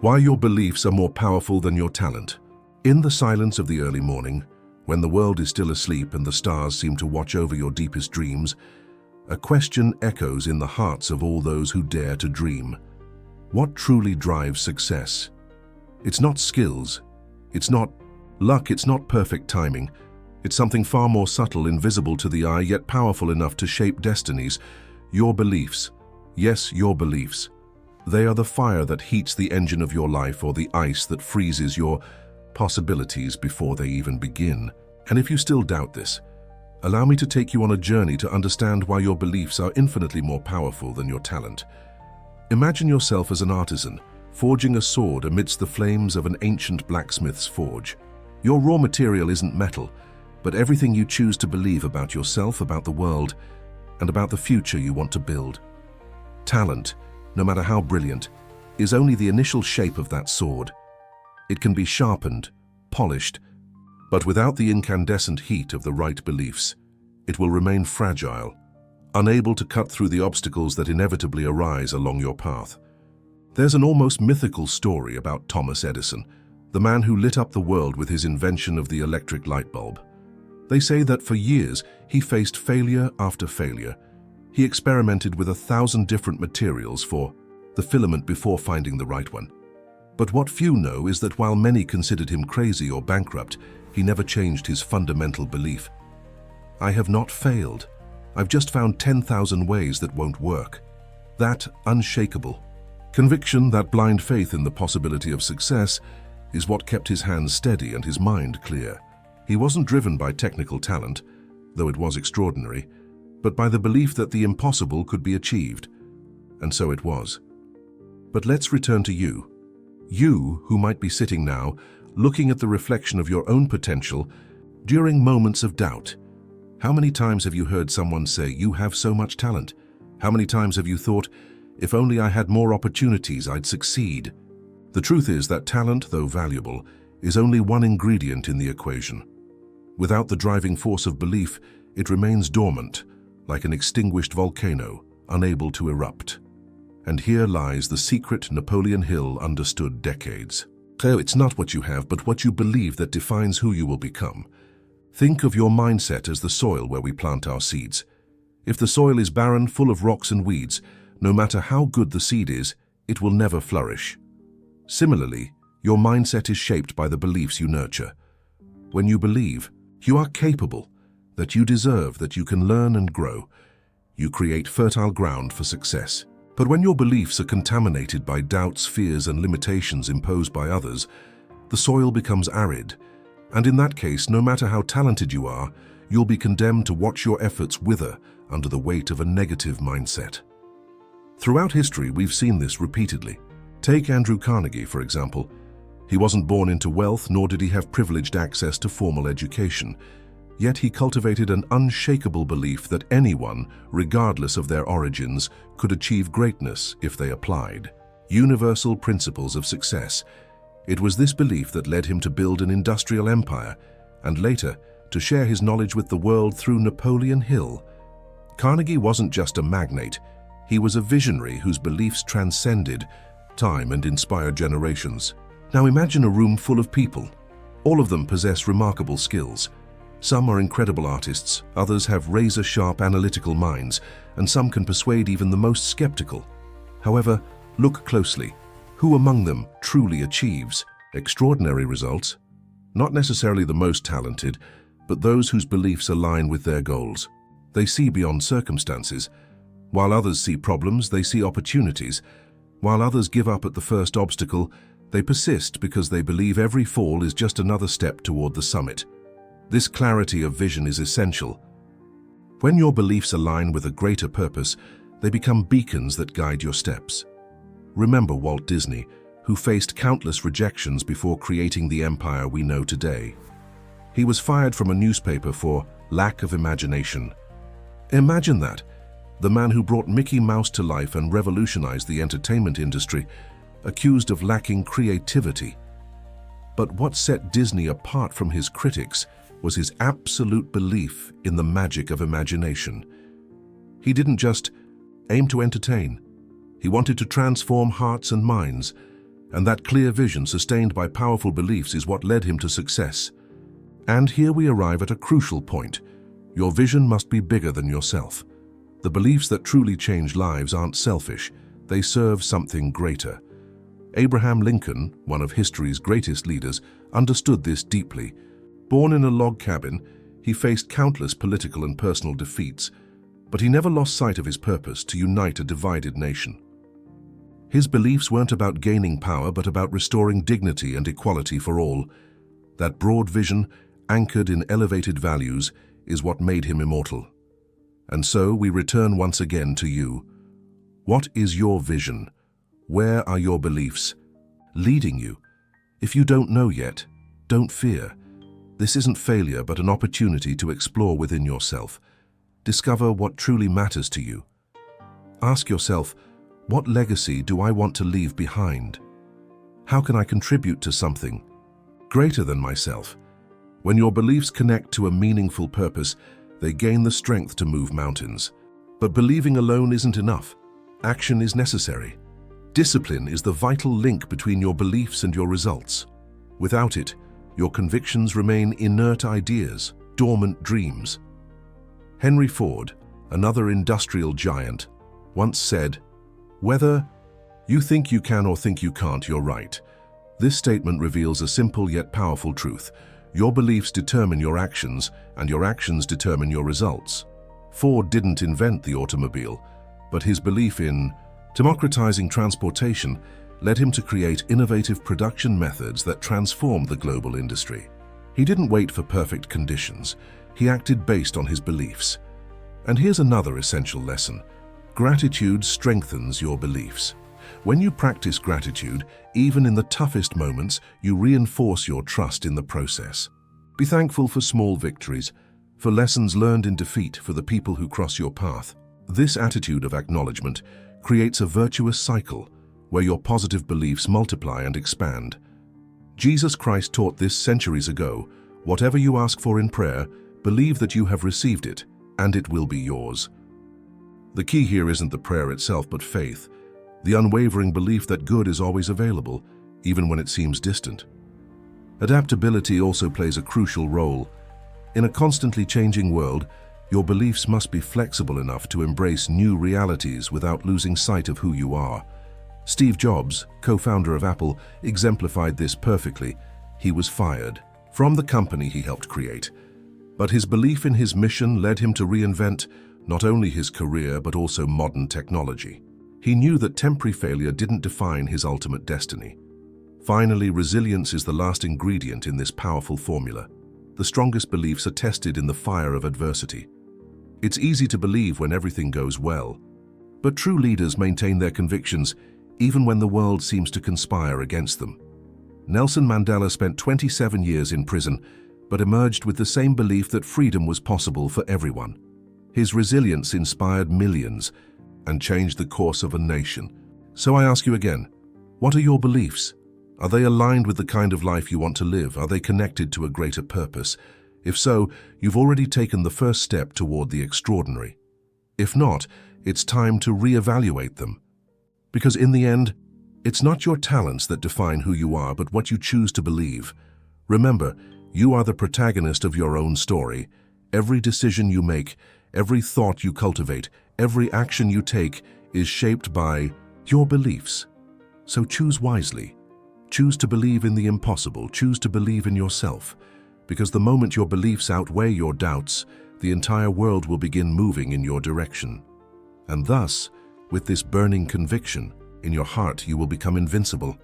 Why your beliefs are more powerful than your talent. In the silence of the early morning, when the world is still asleep and the stars seem to watch over your deepest dreams, a question echoes in the hearts of all those who dare to dream. What truly drives success? It's not skills. It's not luck. It's not perfect timing. It's something far more subtle, invisible to the eye, yet powerful enough to shape destinies. Your beliefs. Yes, your beliefs. They are the fire that heats the engine of your life, or the ice that freezes your possibilities before they even begin. And if you still doubt this, allow me to take you on a journey to understand why your beliefs are infinitely more powerful than your talent. Imagine yourself as an artisan, forging a sword amidst the flames of an ancient blacksmith's forge. Your raw material isn't metal, but everything you choose to believe about yourself, about the world, and about the future you want to build. Talent, no matter how brilliant, is only the initial shape of that sword. It can be sharpened, polished, but without the incandescent heat of the right beliefs, it will remain fragile, unable to cut through the obstacles that inevitably arise along your path. There's an almost mythical story about Thomas Edison, the man who lit up the world with his invention of the electric light bulb. They say that for years he faced failure after failure. He experimented with 1,000 different materials for the filament before finding the right one. But what few know is that while many considered him crazy or bankrupt, he never changed his fundamental belief. I have not failed. I've just found 10,000 ways that won't work. That unshakable conviction, that blind faith in the possibility of success, is what kept his hands steady and his mind clear. He wasn't driven by technical talent, though it was extraordinary, but by the belief that the impossible could be achieved. And so it was. But let's return to you. You who might be sitting now, looking at the reflection of your own potential during moments of doubt. How many times have you heard someone say, "You have so much talent"? How many times have you thought, "If only I had more opportunities, I'd succeed"? The truth is that talent, though valuable, is only one ingredient in the equation. Without the driving force of belief, it remains dormant, like an extinguished volcano, unable to erupt. And here lies the secret Napoleon Hill understood decades. So it's not what you have, but what you believe that defines who you will become. Think of your mindset as the soil where we plant our seeds. If the soil is barren, full of rocks and weeds, no matter how good the seed is, it will never flourish. Similarly, your mindset is shaped by the beliefs you nurture. When you believe you are capable, that you deserve, that you can learn and grow, you create fertile ground for success. But when your beliefs are contaminated by doubts, fears, and limitations imposed by others, the soil becomes arid. And in that case, no matter how talented you are, you'll be condemned to watch your efforts wither under the weight of a negative mindset. Throughout history, we've seen this repeatedly. Take Andrew Carnegie, for example. He wasn't born into wealth, nor did he have privileged access to formal education. Yet he cultivated an unshakable belief that anyone, regardless of their origins, could achieve greatness if they applied. Universal principles of success. It was this belief that led him to build an industrial empire, and later, to share his knowledge with the world through Napoleon Hill. Carnegie wasn't just a magnate, he was a visionary whose beliefs transcended time and inspired generations. Now imagine a room full of people. All of them possess remarkable skills. Some are incredible artists, others have razor-sharp analytical minds, and some can persuade even the most skeptical. However, look closely. Who among them truly achieves extraordinary results? Not necessarily the most talented, but those whose beliefs align with their goals. They see beyond circumstances. While others see problems, they see opportunities. While others give up at the first obstacle, they persist because they believe every fall is just another step toward the summit. This clarity of vision is essential. When your beliefs align with a greater purpose, they become beacons that guide your steps. Remember Walt Disney, who faced countless rejections before creating the empire we know today. He was fired from a newspaper for lack of imagination. Imagine that, the man who brought Mickey Mouse to life and revolutionized the entertainment industry, accused of lacking creativity. But what set Disney apart from his critics was his absolute belief in the magic of imagination. He didn't just aim to entertain. He wanted to transform hearts and minds, And that clear vision, sustained by powerful beliefs, is what led him to success. And here we arrive at a crucial point. Your vision must be bigger than yourself. The beliefs that truly change lives aren't selfish. They serve something greater. Abraham Lincoln, one of history's greatest leaders, understood this deeply. Born in a log cabin, he faced countless political and personal defeats, but he never lost sight of his purpose to unite a divided nation. His beliefs weren't about gaining power, but about restoring dignity and equality for all. That broad vision, anchored in elevated values, is what made him immortal. And so we return once again to you. What is your vision? Where are your beliefs leading you? If you don't know yet, don't fear. This isn't failure, but an opportunity to explore within yourself. Discover what truly matters to you. Ask yourself, what legacy do I want to leave behind? How can I contribute to something greater than myself? When your beliefs connect to a meaningful purpose, they gain the strength to move mountains. But believing alone isn't enough. Action is necessary. Discipline is the vital link between your beliefs and your results. Without it, your convictions remain inert ideas, dormant dreams. Henry Ford, another industrial giant, once said, "Whether you think you can or think you can't, you're right." This statement reveals a simple yet powerful truth. Your beliefs determine your actions, and your actions determine your results. Ford didn't invent the automobile, but his belief in democratizing transportation led him to create innovative production methods that transformed the global industry. He didn't wait for perfect conditions. He acted based on his beliefs. And here's another essential lesson. Gratitude strengthens your beliefs. When you practice gratitude, even in the toughest moments, you reinforce your trust in the process. Be thankful for small victories, for lessons learned in defeat, for the people who cross your path. This attitude of acknowledgement creates a virtuous cycle where your positive beliefs multiply and expand. Jesus Christ taught this centuries ago. Whatever you ask for in prayer, believe that you have received it, and it will be yours. The key here isn't the prayer itself, but faith, the unwavering belief that good is always available, even when it seems distant. Adaptability also plays a crucial role. In a constantly changing world, your beliefs must be flexible enough to embrace new realities without losing sight of who you are. Steve Jobs, co-founder of Apple, exemplified this perfectly. He was fired from the company he helped create, but his belief in his mission led him to reinvent not only his career but also modern technology. He knew that temporary failure didn't define his ultimate destiny. Finally, resilience is the last ingredient in this powerful formula. The strongest beliefs are tested in the fire of adversity. It's easy to believe when everything goes well, but true leaders maintain their convictions even when the world seems to conspire against them. Nelson Mandela spent 27 years in prison, but emerged with the same belief that freedom was possible for everyone. His resilience inspired millions and changed the course of a nation. So I ask you again, what are your beliefs? Are they aligned with the kind of life you want to live? Are they connected to a greater purpose? If so, you've already taken the first step toward the extraordinary. If not, it's time to reevaluate them. Because in the end, it's not your talents that define who you are, but what you choose to believe. Remember, you are the protagonist of your own story. Every decision you make, every thought you cultivate, every action you take is shaped by your beliefs. So choose wisely. Choose to believe in the impossible. Choose to believe in yourself. Because the moment your beliefs outweigh your doubts, the entire world will begin moving in your direction. And thus, with this burning conviction in your heart, you will become invincible.